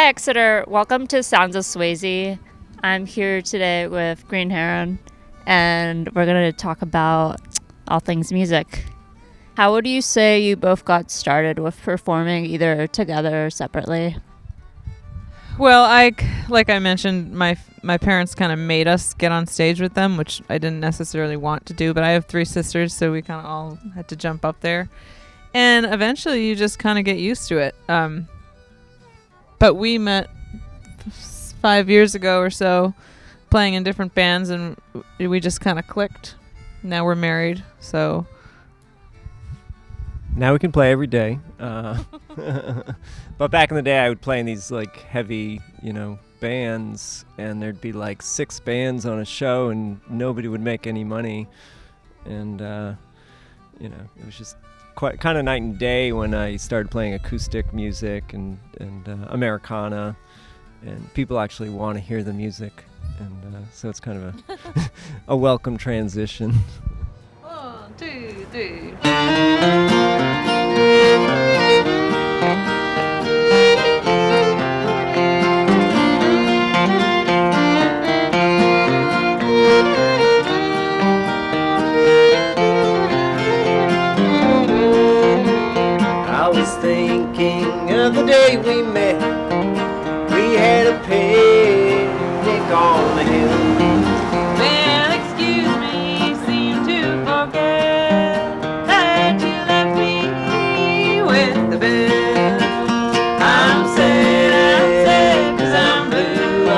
Hi, Exeter. Welcome to Sounds of Swasey. I'm here today with Green Heron, and we're going to talk about all things music. How would you say you both got started with performing, either together or separately? Well, like I mentioned, my parents kind of made us get on stage with them, which I didn't necessarily want to do, but I have 3 sisters, so we kind of all had to jump up there. And eventually you just kind of get used to it. But we met 5 years ago or so playing in different bands, and we just kind of clicked. Now we're married, so... Now we can play every day. But back in the day, I would play in these like heavy, bands, and there'd be like 6 bands on a show, and nobody would make any money. And it was just quite kind of night and day when I started playing acoustic music and Americana, and people actually want to hear the music, and so it's kind of a welcome transition. 1, 2, 3. I was thinking of the day we met. We had a picnic on the hill. Well, excuse me, seem to forget that you left me with the bill. I'm sad, 'cause I'm blue,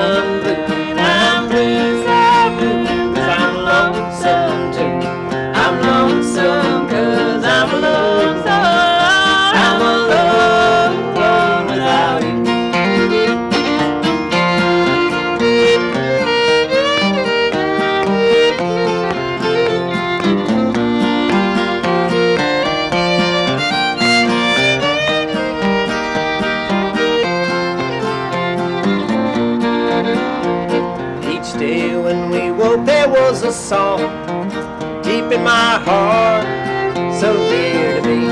and I'm blue, so blue, 'cause I'm lonesome too. I'm lonesome 'cause I'm alone, so I'm alone without you. Each day when we woke there was a song deep in my heart, so dear to me.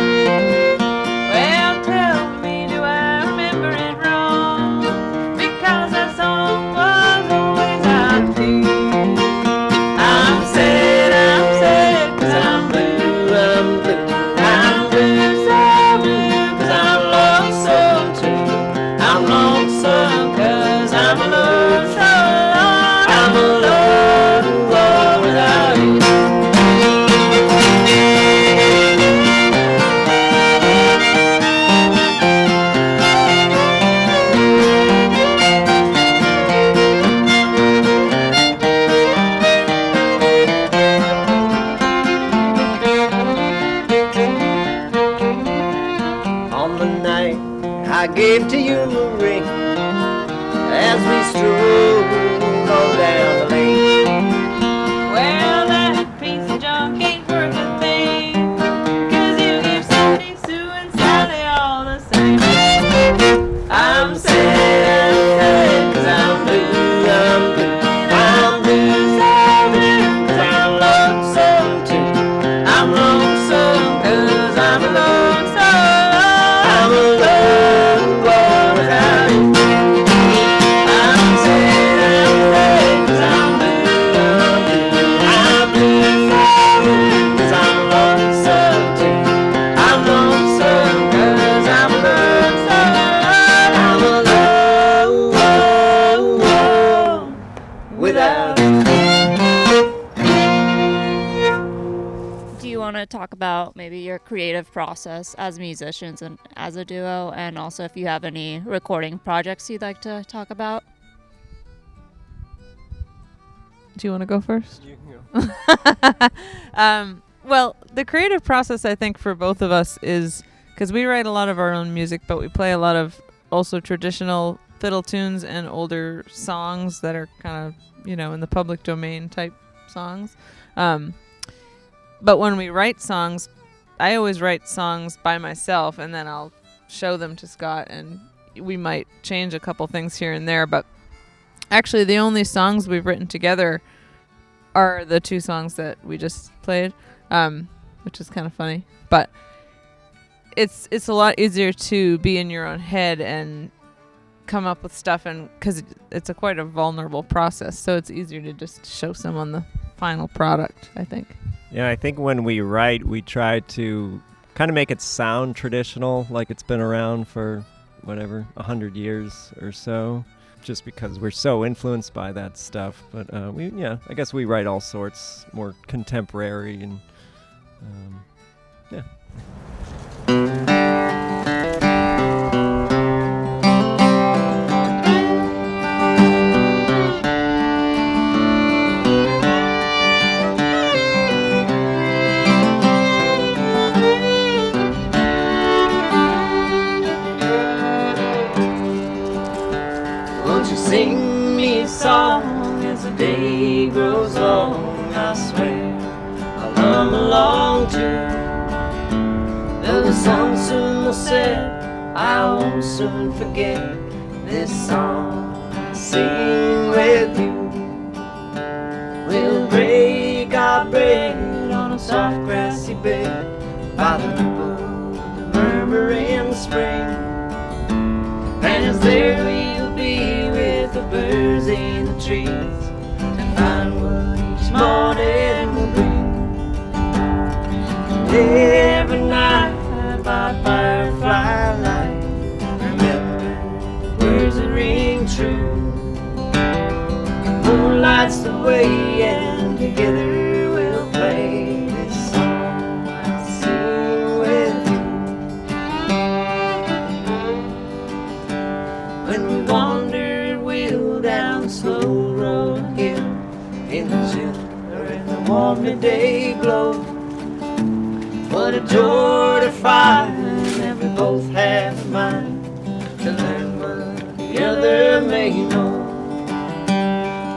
Well, tell me, do I remember it wrong? Because that song was always out to you. I'm sad, 'cause I'm blue, I'm blue, I'm blue, so blue, 'cause I'm lonesome too. I'm lonesome 'cause I'm alone, so I'm alone without you. On the night I gave to you a ring, as we strolled on down the lane. Well, that piece of junk ain't worth a thing, 'cause you give Sandy, Sue, and Sally all the same. I'm sad, 'cause I'm blue, I'm blue, I'm blue, so blue, 'cause I'm lonesome too. I'm lonesome 'cause I'm alone, so I'm alone without you. I'm sad, 'cause I'm blue, I'm blue, so blue, 'cause I'm lonesome too. I'm lonesome 'cause I'm alone, so I'm alone without you. Do you want to talk about maybe your creative process as musicians and as a duo, and also if you have any recording projects you'd like to talk about? Do you want to go first? You can go. Well, the creative process, I think, for both of us is because we write a lot of our own music, but we play a lot of also traditional fiddle tunes and older songs that are kind of, in the public domain type songs. But when we write songs, I always write songs by myself, and then I'll show them to Scott, and we might change a couple things here and there, but actually the only songs we've written together are the 2 songs that we just played, which is kind of funny. But it's a lot easier to be in your own head and come up with stuff, and because it's quite a vulnerable process, so it's easier to just show someone the final product, I think. Yeah, I think when we write, we try to kind of make it sound traditional, like it's been around for, 100 years or so, just because we're so influenced by that stuff. But I guess we write all sorts, more contemporary, and yeah. Won't you sing me a song as the day grows long? I swear I'll hum along too. Though the sun soon will set, I won't soon forget this song I sing with you. We'll break our bread on a soft grassy bed by the ripple, the murmur in the spring. And as there we'll be with the birds in the trees to find what each morning will bring. And every night by firefly light, remember the words that ring true. The moonlight's the way, and together we'll play this song I sing with you. When we wander at will down the slow road hill, in the chill or in the warm midday glow, what a joy to find that we both have in mind to learn what the other may know.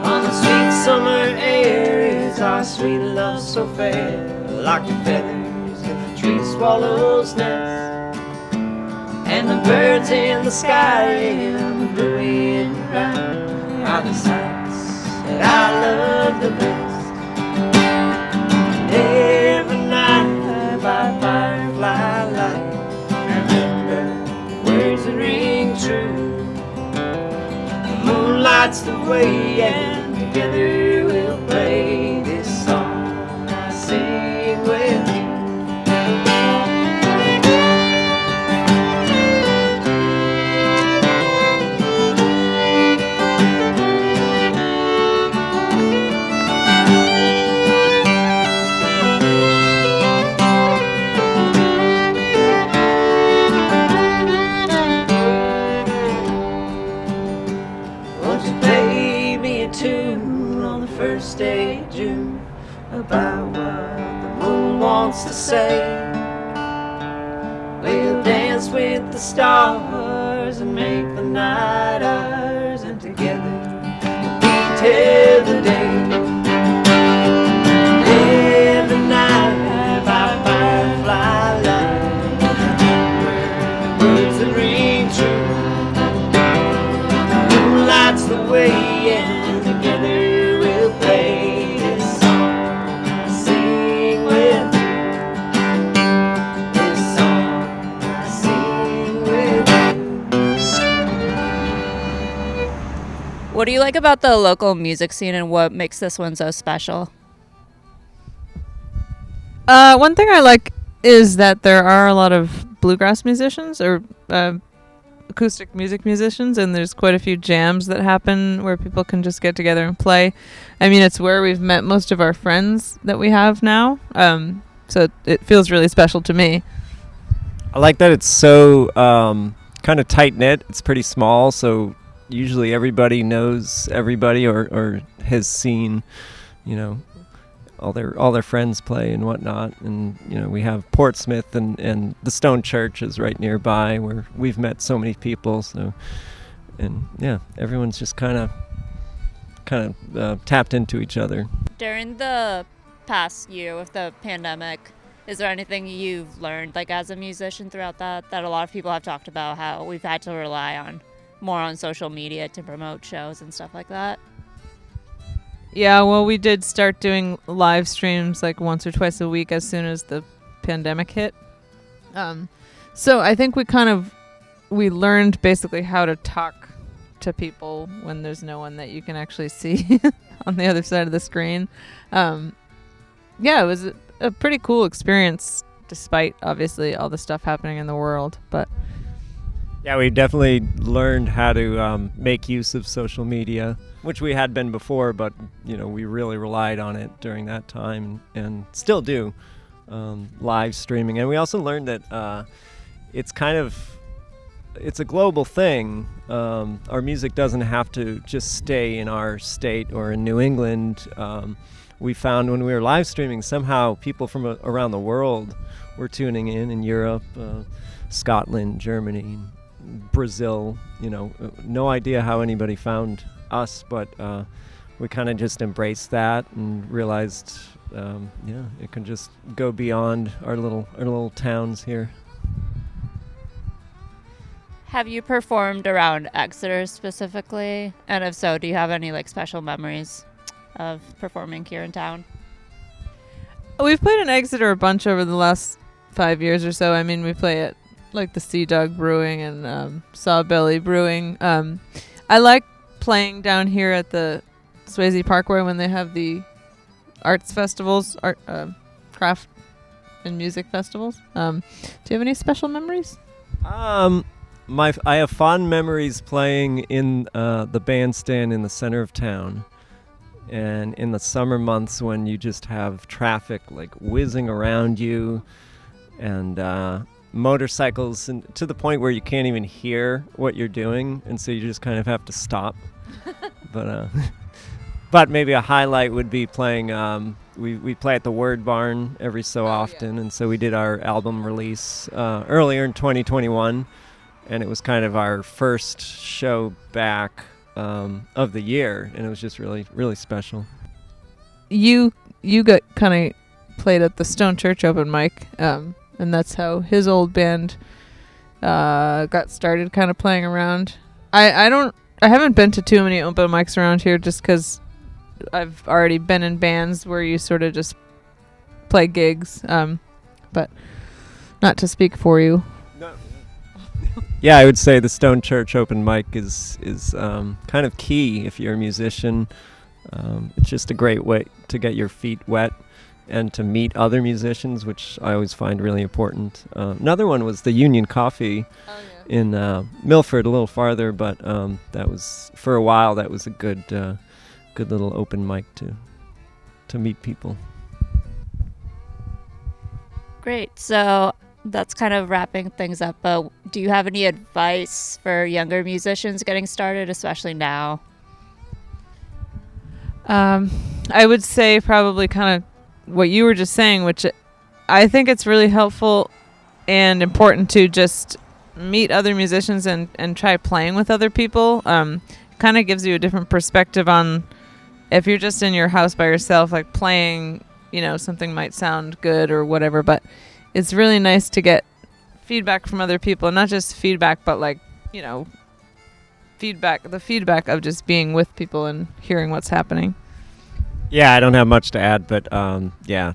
On the sweet summer air is our sweet love so fair, like the feathers in the tree swallow's nest, and the birds in the sky and the blue in your eye are the sights that I love the best. Every night by firefly light, remember words that ring true. The moonlight's the way, and together we'll play this song I sing with you. First day of June about what the moon wants to say. We'll dance with the stars and make the night ours, and together we'll be till the day. Every night by firefly light, remember the words that ring true. The moonlight's the way, and together play this song I sing with you. This song I sing with you. What do you like about the local music scene, and what makes this one so special? One thing I like is that there are a lot of bluegrass musicians or acoustic music musicians, and there's quite a few jams that happen where people can just get together and play. I mean, it's where we've met most of our friends that we have now, so it feels really special to me. I like that it's so kind of tight-knit. It's pretty small, so usually everybody knows everybody or has seen, all their friends play and whatnot. And we have Portsmouth and the Stone Church is right nearby where we've met so many people. So, and yeah, everyone's just kind of tapped into each other. During the past year with the pandemic, is there anything you've learned, like as a musician throughout that a lot of people have talked about, how we've had to rely on more on social media to promote shows and stuff like that? Yeah, well, we did start doing live streams like once or twice a week as soon as the pandemic hit. So I think we learned basically how to talk to people when there's no one that you can actually see on the other side of the screen. Yeah, it was a pretty cool experience, despite obviously all the stuff happening in the world. But Yeah, we definitely learned how to make use of social media, which we had been before, but we really relied on it during that time and still do. Live streaming, and we also learned that it's a global thing. Our music doesn't have to just stay in our state or in New England. We found when we were live streaming, somehow people from around the world were tuning in Europe, Scotland, Germany, Brazil. No idea how anybody found us, but we kind of just embraced that and realized it can just go beyond our little towns here. Have you performed around Exeter specifically? And if so, do you have any special memories of performing here in town? we've played in Exeter a bunch over the last 5 years or so. I mean, we play at the Sea Dog Brewing and Sawbelly Brewing. I like playing down here at the Swasey Parkway when they have the arts festivals, craft and music festivals. Do you have any special memories? I have fond memories playing in the bandstand in the center of town, and in the summer months when you just have traffic whizzing around you, and motorcycles, and to the point where you can't even hear what you're doing, and so you just kind of have to stop. But maybe a highlight would be playing. We play at the Word Barn every so often, and so we did our album release earlier in 2021, and it was kind of our first show back of the year, and it was just really, really special. You got kind of played at the Stone Church open mic, and that's how his old band got started, kind of playing around. I haven't been to too many open mics around here just because I've already been in bands where you sort of just play gigs, but not to speak for you. Yeah, I would say the Stone Church open mic is kind of key if you're a musician. It's just a great way to get your feet wet and to meet other musicians, which I always find really important. Another one was the Union Coffee in Milford, a little farther, but that was, for a while, that was a good little open mic to meet people. Great. So that's kind of wrapping things up, but do you have any advice for younger musicians getting started, especially now? I would say probably kind of what you were just saying, which I think it's really helpful and important to just meet other musicians and try playing with other people. Kind of gives you a different perspective on if you're just in your house by yourself, playing, something might sound good or whatever, but it's really nice to get feedback from other people, not just feedback, but the feedback of just being with people and hearing what's happening. Yeah, I don't have much to add, but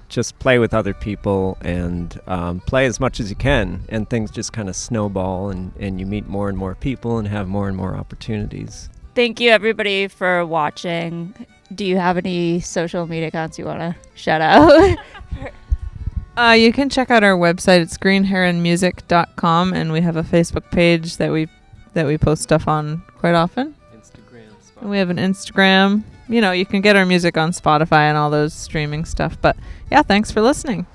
just play with other people and play as much as you can, and things just kind of snowball, and you meet more and more people and have more and more opportunities. Thank you, everybody, for watching. Do you have any social media accounts you want to shout out? You can check out our website. It's greenheronmusic.com, and we have a Facebook page that we post stuff on quite often. Instagram, Spotify. And we have an Instagram. You can get our music on Spotify and all those streaming stuff. But yeah, thanks for listening.